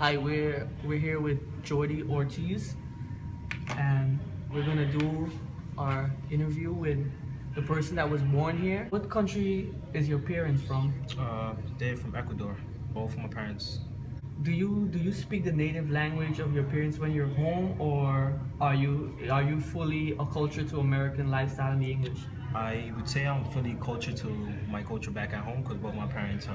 Hi, we're here with Jordi Ortiz, and we're gonna do our interview with the person that was born here. What country is your parents from? They're from Ecuador, both my parents. Do you speak the native language of your parents when you're home, or are you fully acculturated to American lifestyle and the English? I would say I'm fully cultured to my culture back at home because both my parents,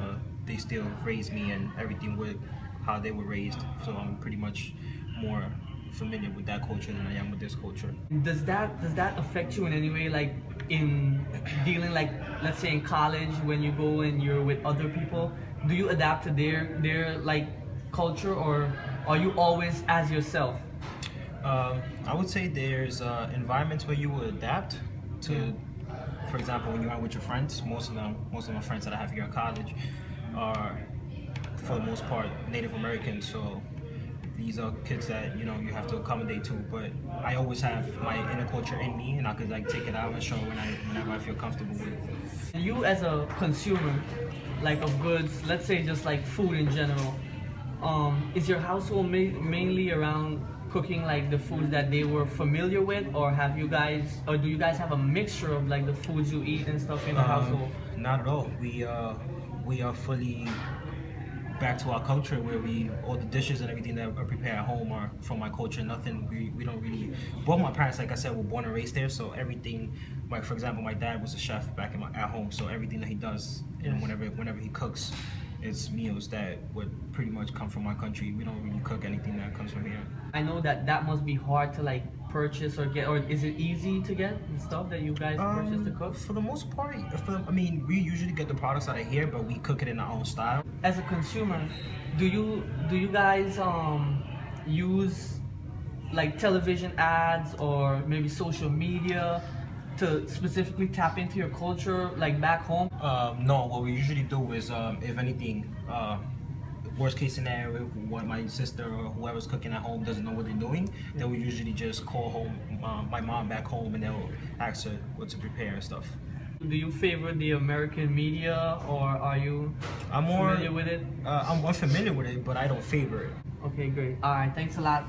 they still raised me and everything with how they were raised. So I'm pretty much more familiar with that culture than I am with this culture. Does that affect you in any way, like in dealing, like let's say in college when you go and you're with other people? Do you adapt to their like culture, or are you always as yourself? I would say there's environments where you will adapt to. Yeah. For example, when you're out with your friends, most of my friends that I have here in college are, for the most part, Native American. So these are kids that you have to accommodate to. But I always have my inner culture in me, and I could like take it out and show whenever I feel comfortable with it. You as a consumer, like of goods, let's say just like food in general, is your household mainly around cooking like the foods that they were familiar with, or do you guys have a mixture of like the foods you eat and stuff in the household? Not at all. We are fully back to our culture where we all the dishes and everything that are prepared at home are from my culture. Nothing we don't really. Both my parents, like I said, were born and raised there, so everything. Like for example, my dad was a chef back at home, so everything that he does and whenever he cooks, it's meals that would pretty much come from my country. We don't really cook anything that comes from here. I know that must be hard to like purchase or get, or is it easy to get the stuff that you guys purchase to cook? For the most part, I mean, we usually get the products out of here, but we cook it in our own style. As a consumer, do you guys use like television ads or maybe social media to specifically tap into your culture, like back home? No, what we usually do is, if anything, worst case scenario, if what my sister or whoever's cooking at home doesn't know what they're doing, then we usually just call home my mom back home, and they'll ask her what to prepare and stuff. Do you favor the American media, or are you I'm more familiar with it? I'm more familiar with it, but I don't favor it. Okay, great. All right, thanks a lot.